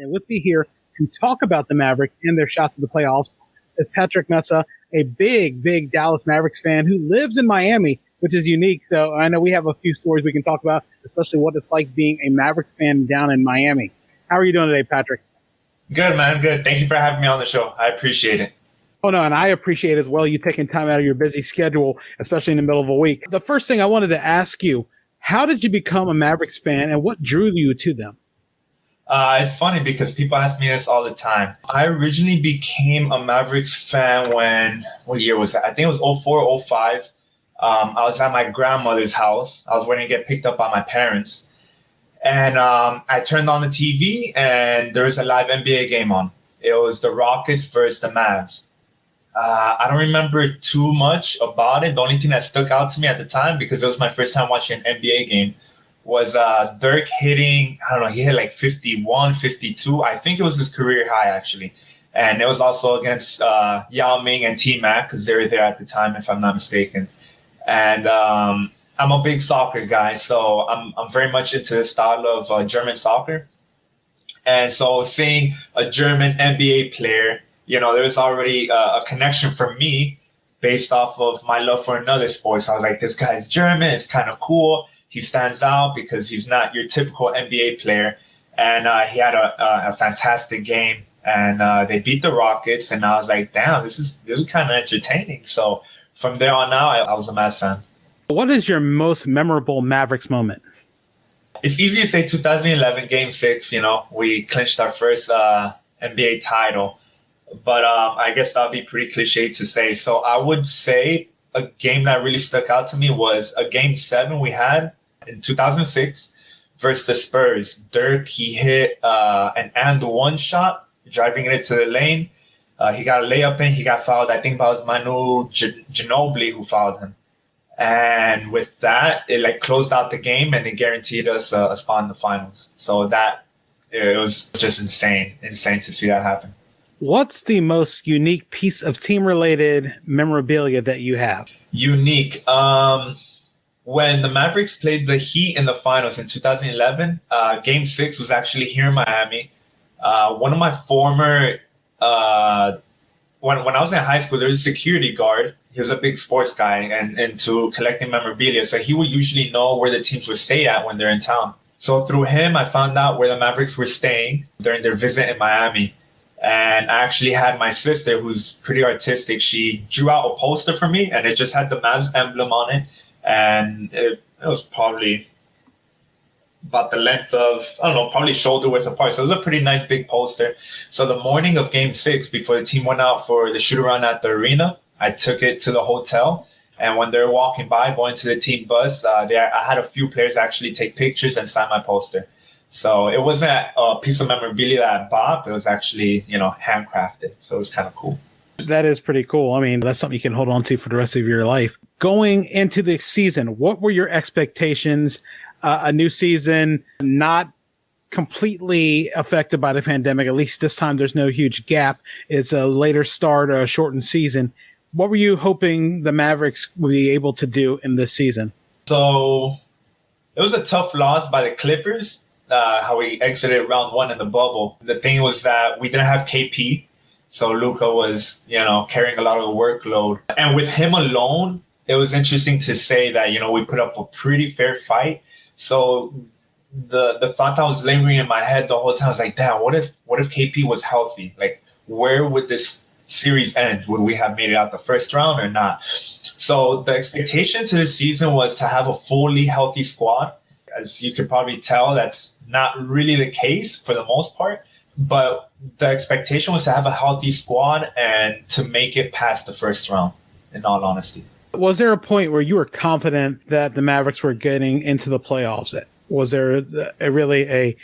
And with me here to talk about the Mavericks and their shots at the playoffs is Patrick Mesa, a big Dallas Mavericks fan who lives in Miami, which is unique. So I know we have a few stories we can talk about, especially what it's like being a Mavericks fan down in Miami. How are you doing today, Patrick? Good, man. Good. Thank you for having me on the show. I appreciate it. Oh, no, and I appreciate as well you taking time out of your busy schedule, especially in the middle of a week. The first thing I wanted to ask you, how did you become a Mavericks fan and what drew you to them? It's funny because people ask me this all the time. I originally became a Mavericks fan what year was that? I think it was 04, 05. I was at my grandmother's house. I was waiting to get picked up by my parents. And I turned on the TV and there was a live NBA game on. It was the Rockets versus the Mavs. I don't remember too much about it. The only thing that stuck out to me at the time, because it was my first time watching an NBA game, was Dirk hitting, I don't know, he hit like 51, 52. I think it was his career high, actually. And it was also against Yao Ming and T-Mac, because they were there at the time, if I'm not mistaken. And I'm a big soccer guy, so I'm very much into the style of German soccer. And so seeing a German NBA player, there was already a connection for me based off of my love for another sport. So I was like, this guy's German, it's kind of cool. He stands out because he's not your typical NBA player. And he had a fantastic game. And they beat the Rockets. And I was like, damn, this is kind of entertaining. So from there on out, I was a Mavs fan. What is your most memorable Mavericks moment? It's easy to say 2011, Game 6. We clinched our first NBA title. But I guess that would be pretty cliche to say. So I would say a game that really stuck out to me was a Game 7 we had in 2006 versus the Spurs. Dirk, he hit an and one shot, driving it into the lane. He got a layup in. He got fouled. I think that was Manu Ginobili who fouled him. And with that, it closed out the game and it guaranteed us a spot in the finals. So it was just insane to see that happen. What's the most unique piece of team-related memorabilia that you have? Unique. When the Mavericks played the Heat in the finals in 2011, Game 6 was actually here in Miami. One of my former, when I was in high school, there was a security guard. He was a big sports guy and into collecting memorabilia. So he would usually know where the teams would stay at when they're in town. So through him, I found out where the Mavericks were staying during their visit in Miami. And I actually had my sister, who's pretty artistic, she drew out a poster for me, and it just had the Mavs emblem on it. And it was probably about the length of, I don't know, probably shoulder width apart. So it was a pretty nice big poster. So the morning of Game 6, before the team went out for the shoot-around at the arena, I took it to the hotel. And when they were walking by, going to the team bus, I had a few players actually take pictures and sign my poster. So it wasn't a piece of memorabilia that I bought, but it was actually, handcrafted. So it was kind of cool. That is pretty cool. I mean, that's something you can hold on to for the rest of your life. Going into the season, what were your expectations? A new season, not completely affected by the pandemic. At least this time, there's no huge gap. It's a later start, a shortened season. What were you hoping the Mavericks would be able to do in this season? So it was a tough loss by the Clippers. How we exited round one in the bubble. The thing was that we didn't have KP, so Luka was, carrying a lot of the workload. And with him alone, it was interesting to say that, we put up a pretty fair fight. So the thought that was lingering in my head the whole time was like, damn, what if KP was healthy? Like, where would this series end? Would we have made it out the first round or not? So the expectation to this season was to have a fully healthy squad. As you can probably tell, that's not really the case for the most part. But the expectation was to have a healthy squad and to make it past the first round, in all honesty. Was there a point where you were confident that the Mavericks were getting into the playoffs? Was there a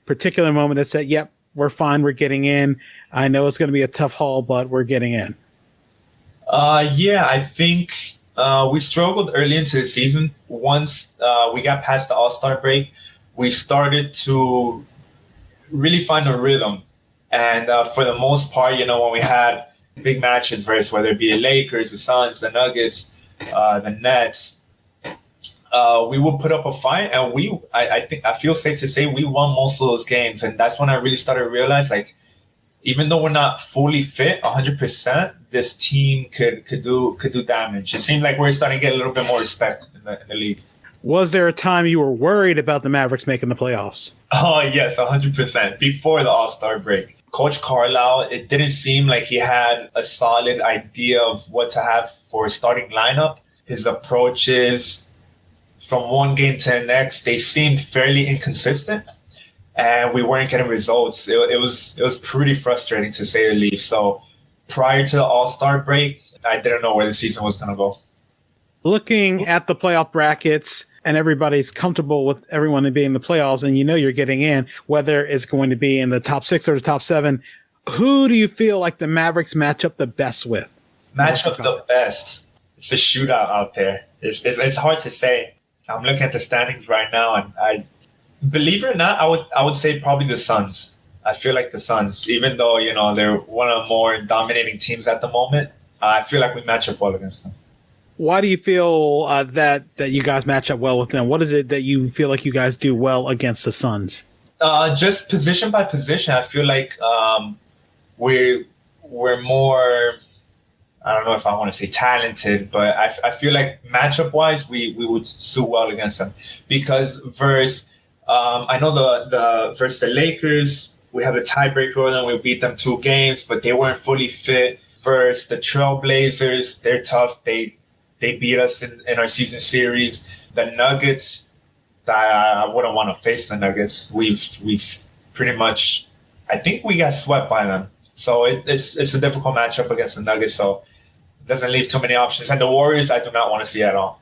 particular moment that said, yep, we're fine, we're getting in. I know it's going to be a tough haul, but we're getting in? Yeah, I think we struggled early into the season. Once we got past the All-Star break, we started to really find a rhythm. And for the most part, when we had big matches versus whether it be the Lakers, the Suns, the Nuggets, the Nets, we would put up a fight, and I feel safe to say we won most of those games, and that's when I really started to realize, like, even though we're not fully fit 100%, this team could do damage. It seemed like we're starting to get a little bit more respect in the league. Was there a time you were worried about the Mavericks making the playoffs? Oh, yes, 100%. Before the All-Star break. Coach Carlisle, it didn't seem like he had a solid idea of what to have for a starting lineup. His approaches from one game to the next, they seemed fairly inconsistent, and we weren't getting results. It was pretty frustrating, to say the least. So prior to the All-Star break, I didn't know where the season was going to go. Looking at the playoff brackets, and everybody's comfortable with everyone being in the playoffs, and you know you're getting in, whether it's going to be in the top 6 or the top 7, who do you feel like the Mavericks match up the best with? Match up the best? It's a shootout out there. It's hard to say. I'm looking at the standings right now, and I believe it or not, I would say probably the Suns. I feel like the Suns, even though, you know, they're one of the more dominating teams at the moment, I feel like we match up well against them. Why do you feel that you guys match up well with them? What is it that you feel like you guys do well against the Suns? Just position by position. I feel like we're more, I don't know if I want to say talented, but I feel like matchup wise, we would suit well against them. Because I know the versus the Lakers, we have a tiebreaker with them. We beat them 2 games, but they weren't fully fit. Versus the Trailblazers, they're tough. They beat us in our season series. The Nuggets, I wouldn't want to face the Nuggets. We've pretty much, I think we got swept by them. So it's a difficult matchup against the Nuggets. So it doesn't leave too many options. And the Warriors, I do not want to see at all.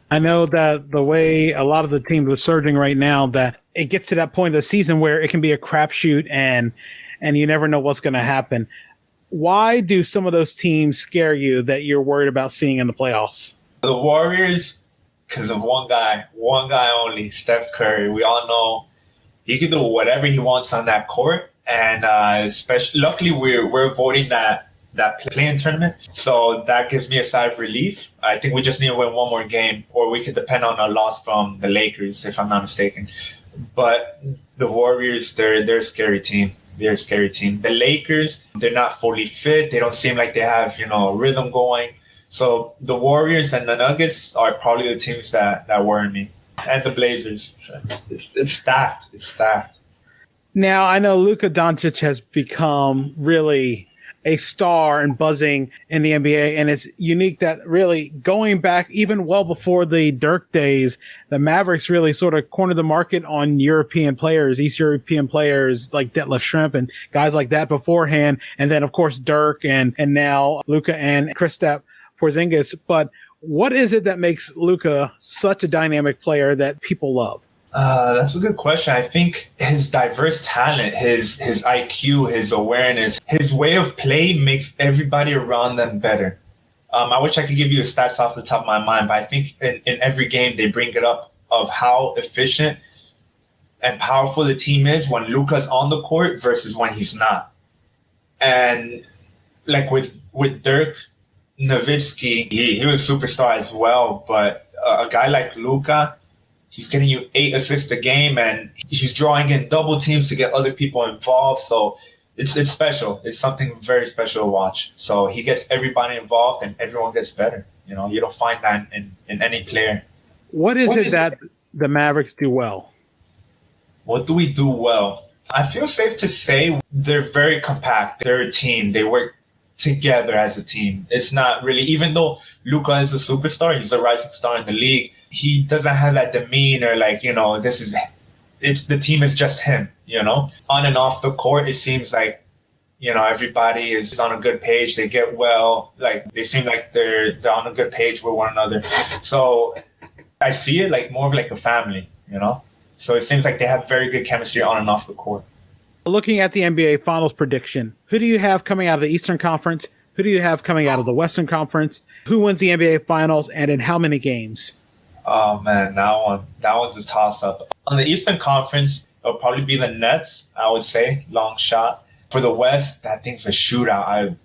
I know that the way a lot of the teams are surging right now, that it gets to that point of the season where it can be a crapshoot and you never know what's going to happen. Why do some of those teams scare you that you're worried about seeing in the playoffs? The Warriors, because of one guy only, Steph Curry. We all know he can do whatever he wants on that court, and especially luckily we're avoiding that play-in tournament, so that gives me a sigh of relief. I think we just need to win one more game, or we could depend on a loss from the Lakers, if I'm not mistaken. But the Warriors, they're a scary team. They're a scary team. The Lakers, they're not fully fit. They don't seem like they have, rhythm going. So the Warriors and the Nuggets are probably the teams that worry me. And the Blazers. It's stacked. It's stacked. Now, I know Luka Doncic has become really a star and buzzing in the NBA, and it's unique that really going back even well before the Dirk days, the Mavericks really sort of cornered the market on European players, East European players like Detlef Schrempf and guys like that beforehand. And then, of course, Dirk and now Luka and Kristaps Porzingis. But what is it that makes Luka such a dynamic player that people love? That's a good question. I think his diverse talent, his IQ, his awareness, his way of play makes everybody around them better. I wish I could give you the stats off the top of my mind, but I think in every game they bring it up of how efficient and powerful the team is when Luka's on the court versus when he's not. And like with Dirk Nowitzki, he was a superstar as well, but a guy like Luka, he's getting you 8 assists a game, and he's drawing in double teams to get other people involved. So it's special. It's something very special to watch. So he gets everybody involved, and everyone gets better. You don't find that in any player. What is it that the Mavericks do well? What do we do well? I feel safe to say they're very compact. They're a team. They work together as a team. It's not really, even though Luka is a superstar, he's a rising star in the league, he doesn't have that demeanor like, the team is just him, On and off the court, it seems like, everybody is on a good page. They get well, like they seem like they're on a good page with one another. So I see it like more of like a family, So it seems like they have very good chemistry on and off the court. Looking at the NBA Finals prediction, who do you have coming out of the Eastern Conference? Who do you have coming out of the Western Conference? Who wins the NBA Finals and in how many games? Oh, man, that one's a toss-up. On the Eastern Conference, it'll probably be the Nets, I would say, long shot. For the West, that thing's a shootout.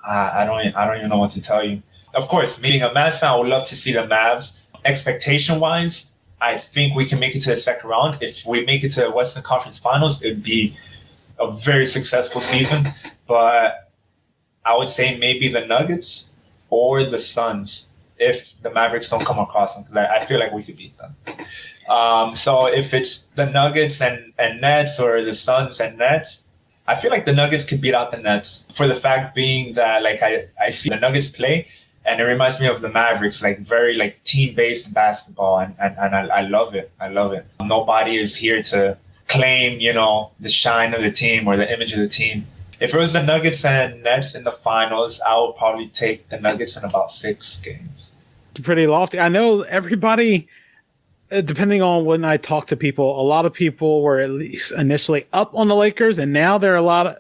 I don't even know what to tell you. Of course, being a Mavs fan, I would love to see the Mavs. expectation wise, I think we can make it to the second round. If we make it to the Western Conference Finals, it'd be a very successful season. But I would say maybe the Nuggets or the Suns if the Mavericks don't come across them. I feel like we could beat them. So if it's the Nuggets and Nets or the Suns and Nets, I feel like the Nuggets could beat out the Nets for the fact being that like I see the Nuggets play and it reminds me of the Mavericks, like very like team-based basketball, and I love it. I love it. Nobody is here to claim, the shine of the team or the image of the team. If it was the Nuggets and Nets in the finals, I would probably take the Nuggets in about 6 games. Pretty lofty. I know everybody, depending on when I talk to people, a lot of people were at least initially up on the Lakers, and now they're a lot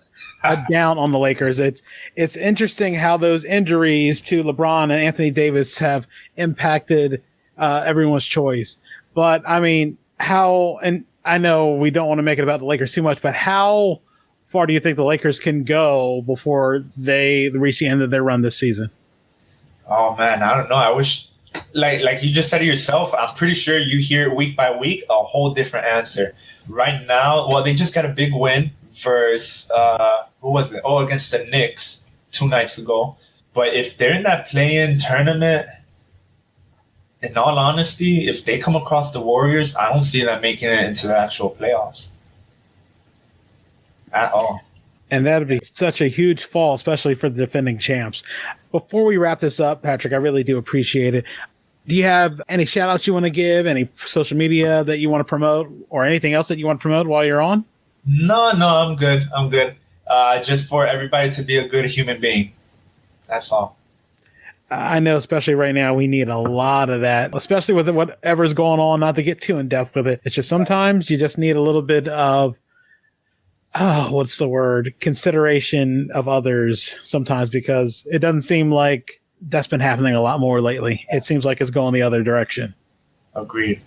down on the Lakers. It's interesting how those injuries to LeBron and Anthony Davis have impacted everyone's choice. But I mean, and I know we don't want to make it about the Lakers too much, but how far do you think the Lakers can go before they reach the end of their run this season? Oh man, I don't know. I wish, like you just said it yourself, I'm pretty sure you hear week by week a whole different answer. Right now, well, they just got a big win versus who was it? Oh, against the Knicks 2 nights ago. But if they're in that play-in tournament, in all honesty, if they come across the Warriors, I don't see them making it into the actual playoffs at all. And that'd be such a huge fall, especially for the defending champs. Before we wrap this up, Patrick, I really do appreciate it. Do you have any shout outs you want to give, any social media that you want to promote, or anything else that you want to promote while you're on? No, I'm good. Just for everybody to be a good human being. That's all. I know, especially right now, we need a lot of that, especially with whatever's going on, not to get too in depth with it. It's just sometimes you just need a little bit of, consideration of others sometimes, because it doesn't seem like that's been happening a lot more lately. It seems like it's going the other direction. Agreed.